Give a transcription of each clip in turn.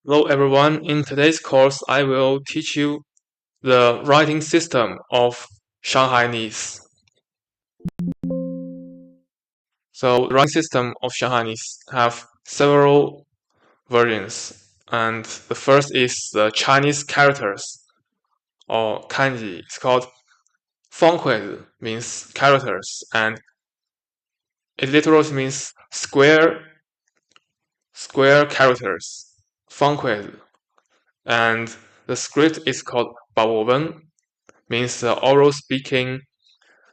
Hello everyone, in today's course I will teach you the writing system of Shanghainese. So the writing system of Shanghainese have several versions, and the first is the Chinese characters or kanji. It's called 方块字 means characters, and it literally means square characters. 方块字. And the script is called 保文 means the oral speaking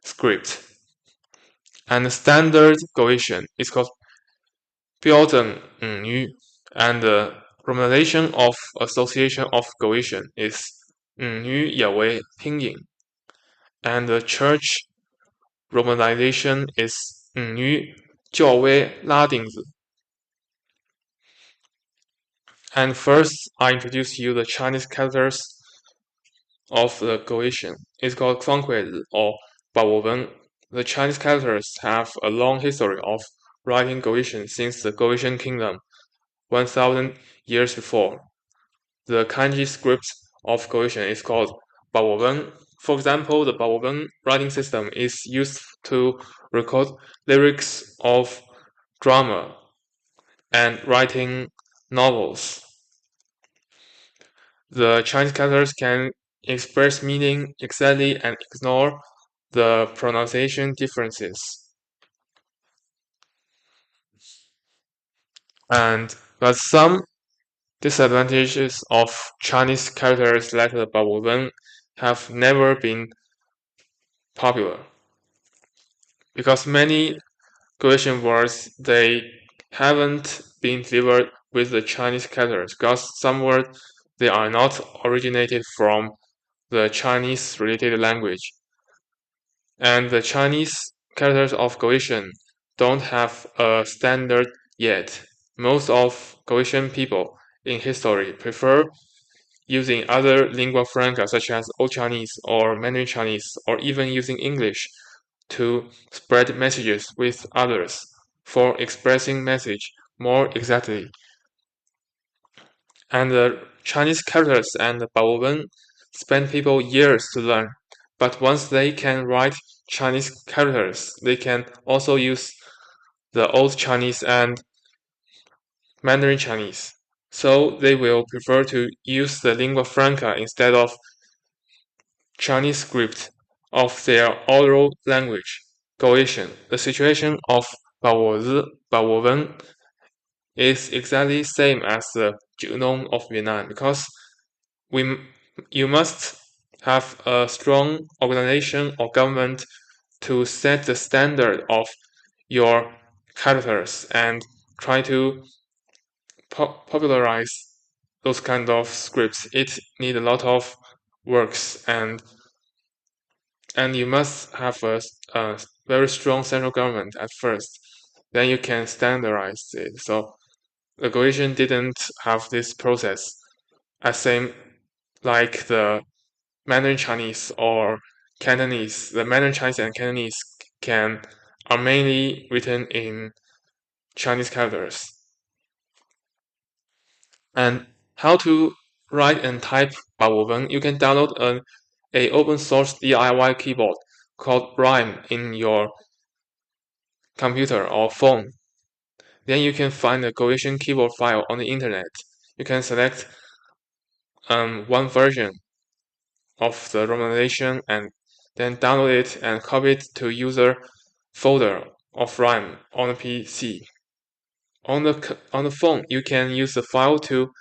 script. And the standard Goetian is called 标准语, and the romanization of association of Goetian is 语也为拼音, and the church romanization is 语较为拉丁字. And first, I introduce you the Chinese characters of the Goetian. It's called 方块字 or 保文. The Chinese characters have a long history of writing Goetian since the Goetian kingdom 1,000 years before. The kanji script of Goetian is called 保文. For example, the 保文 writing system is used to record lyrics of drama and writing novels. The Chinese characters can express meaning exactly and ignore the pronunciation differences. But some disadvantages of Chinese characters like the 保文 have never been popular. Because many Goetian words, they haven't been delivered with the Chinese characters, because some words, they are not originated from the Chinese related language. And the Chinese characters of Goetian don't have a standard yet. Most of Goetian people in history prefer using other lingua franca such as Old Chinese or Mandarin Chinese, or even using English to spread messages with others for expressing message more exactly. And the Chinese characters and the 保文 spend people years to learn, but once they can write Chinese characters, they can also use the Old Chinese and Mandarin Chinese. So they will prefer to use the lingua franca instead of Chinese script of their oral language. Goetian. The situation of 保文 is exactly same as the genome of Vietnam, because you must have a strong organization or government to set the standard of your characters and try to popularize those kind of scripts. It need a lot of works, and you must have a very strong central government at first. Then you can standardize it. So the Goetian didn't have this process as same like the Mandarin Chinese or Cantonese. The Mandarin Chinese and Cantonese are mainly written in Chinese characters. And how to write and type 保文, you can download a open source DIY keyboard called Rhyme in your computer or phone. Then you can find the Goetian keyboard file on the internet. You can select one version of the romanization and then download it and copy it to user folder of Rhyme on the PC. On the phone, you can use the file to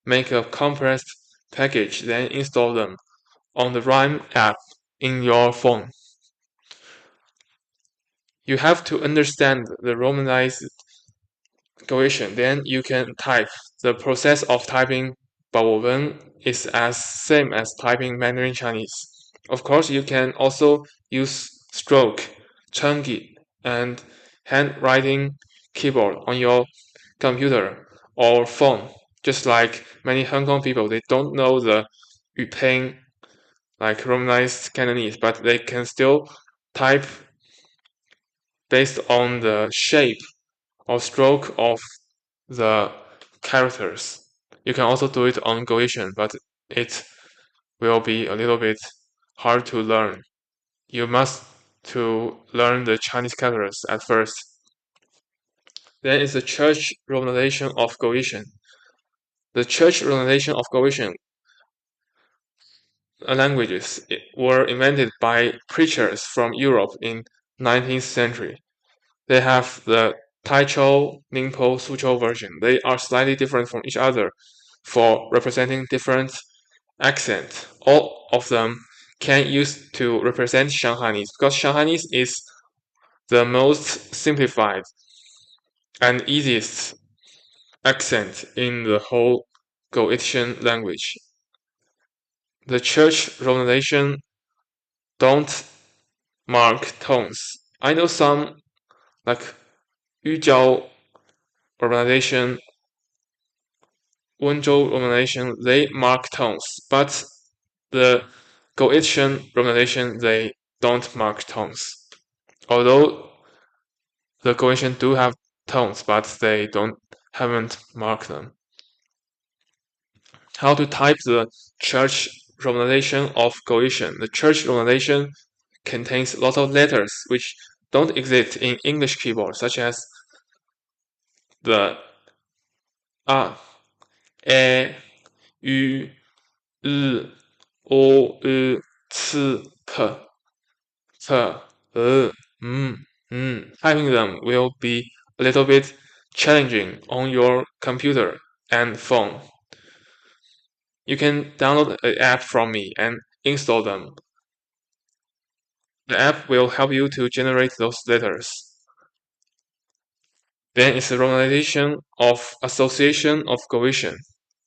make a compressed package, then install them on the Rhyme app in your phone. You have to understand the romanized Goetian, then you can type. The process of typing 保文 is as same as typing Mandarin Chinese. Of course, you can also use stroke, changi, and handwriting keyboard on your computer or phone. Just like many Hong Kong people, they don't know the 语拼 like Romanized Cantonese, but they can still type based on the shape or stroke of the characters. You can also do it on Goetian, but it will be a little bit hard to learn. You must to learn the Chinese characters at first. Then is the church romanization of Goetian. The church romanization of Goetian languages were invented by preachers from Europe in 19th century. They have the Taichou, Ningpo, Suzhou version. They are slightly different from each other for representing different accent. All of them can use to represent Shanghainese because Shanghainese is the most simplified and easiest accent in the whole Goetian language. The church romanization don't mark tones. I know some like Yujiao romanization, Wenzhou romanization, they mark tones, but the Goetian romanization they don't mark tones. Although the Goetian do have tones, but they haven't marked them. How to type the church romanization of Goetian? The church romanization contains lots of letters which don't exist in English keyboard, such as the a, e, u, r, o, c, p, Typing them will be a little bit challenging on your computer and phone. You can download an app from me and install them. The app will help you to generate those letters. Then it's the romanization of association of cohesion.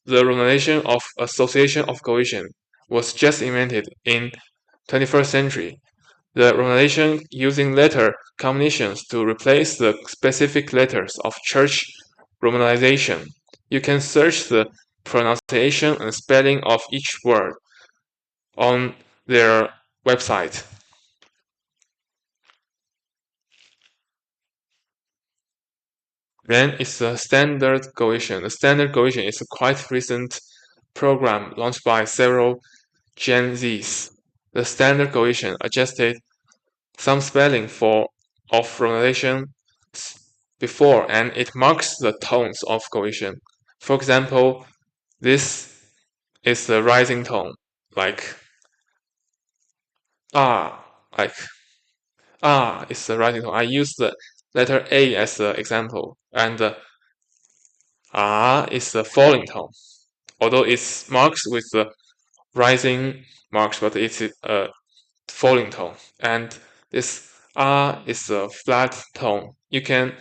The romanization of association of cohesion was just invented in 21st century. The romanization using letter combinations to replace the specific letters of church romanization. You can search the pronunciation and spelling of each word on their website. Then it's the standard Goetian. The standard Goetian is a quite recent program launched by several Gen Zs. The standard Goetian adjusted some spelling of pronunciation before, and it marks the tones of Goetian. For example, this is the rising tone, like ah, like is the rising tone. I use the letter A as the example, and is the falling tone. Although it's marked with the rising marks, but it's a falling tone. And this is a flat tone. You can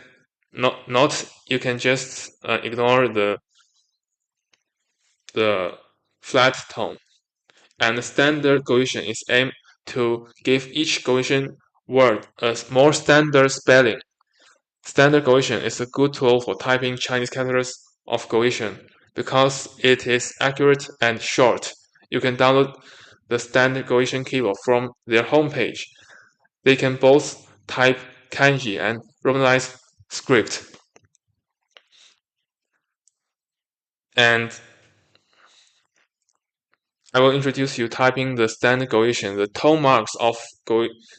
you can just ignore the flat tone. And the standard Goetian is aimed to give each Goetian word a more standard spelling. Standard Goetian is a good tool for typing Chinese characters of Goetian because it is accurate and short. You can download the standard Goetian keyboard from their homepage. They can both type kanji and romanized script. And I will introduce you typing the standard Goetian. The tone marks of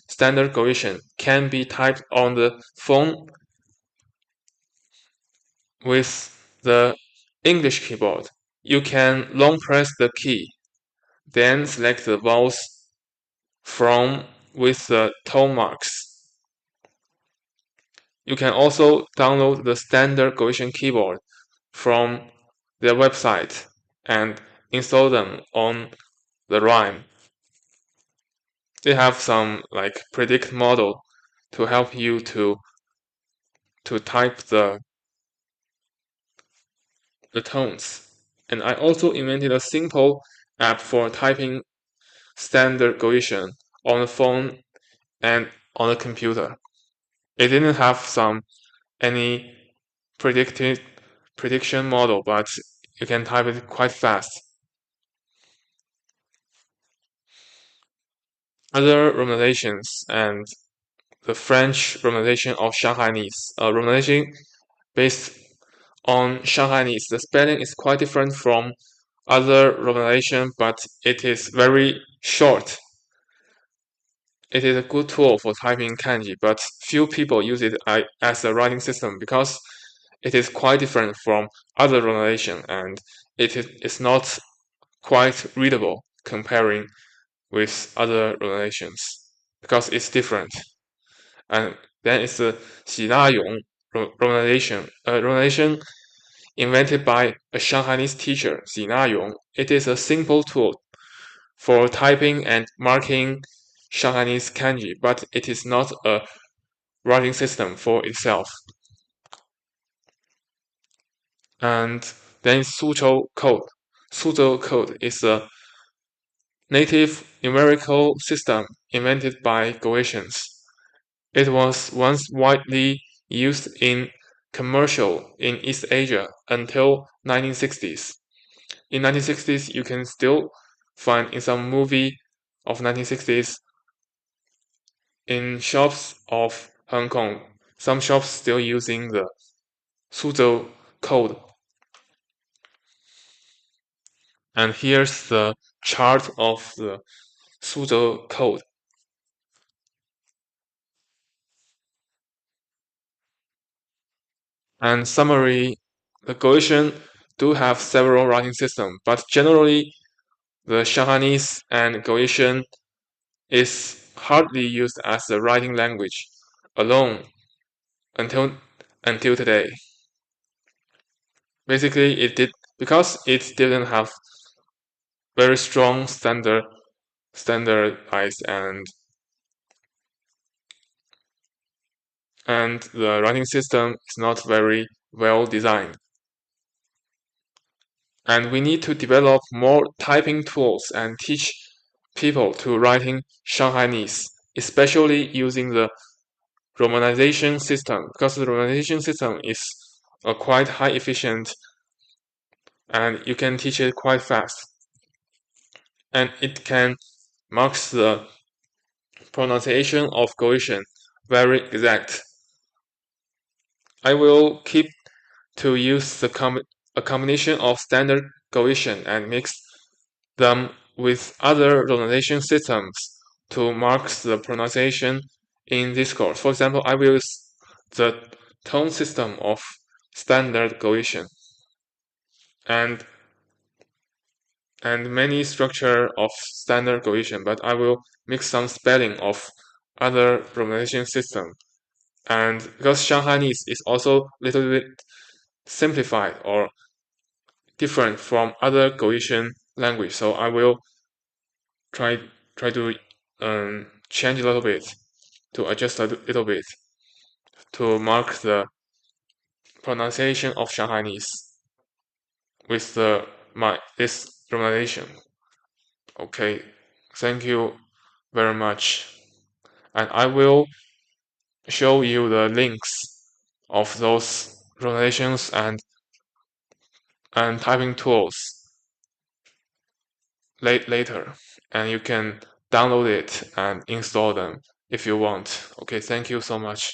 standard Goetian can be typed on the phone with the English keyboard. You can long press the key, then select the vowels from with the tone marks. You can also download the standard Goetian keyboard from their website and install them on the rhyme. They have some like predict model to help you to type the tones. And I also invented a simple app for typing standard Goetian on the phone and on the computer. It didn't have any prediction model, but you can type it quite fast. Other romanization and the French romanization of Shanghainese, romanization based On Shanghainese, the spelling is quite different from other romanization, but it is very short. It is a good tool for typing kanji, but few people use it as a writing system because it is quite different from other romanization and it's not quite readable comparing with other ronations because it's different. And then it's the 喜大勇 romanization, a romanization invented by a Shanghainese teacher, 喜大勇. It is a simple tool for typing and marking Shanghainese kanji, but it is not a writing system for itself. And then Suzhou code. Suzhou code is a native numerical system invented by Goetians. It was once widely used in commercial in East Asia until 1960s. In 1960s, you can still find in some movie of 1960s in shops of Hong Kong, some shops still using the Suzhou code. And here's the chart of the Suzhou code. And summary, the Goetian do have several writing systems, but generally the Shanghainese and Goetian is hardly used as a writing language alone until today. Basically, it did because it didn't have very strong standardized and the writing system is not very well designed. And we need to develop more typing tools and teach people to writing Shanghainese, especially using the romanization system, because the romanization system is a quite high efficient and you can teach it quite fast. And it can mark the pronunciation of Goetian very exact. I will keep to use a combination of standard Goetian and mix them with other pronunciation systems to mark the pronunciation in discourse. For example, I will use the tone system of standard Goetian and many structure of standard Goetian, but I will mix some spelling of other pronunciation system. And because Shanghainese is also a little bit simplified or different from other Goetian language, so I will try to change a little bit, to adjust a little bit to mark the pronunciation of Shanghainese with this pronunciation. Okay, thank you very much, and I will show you the links of those pronunciations and typing tools later, and you can download it and install them if you want. Okay, thank you so much.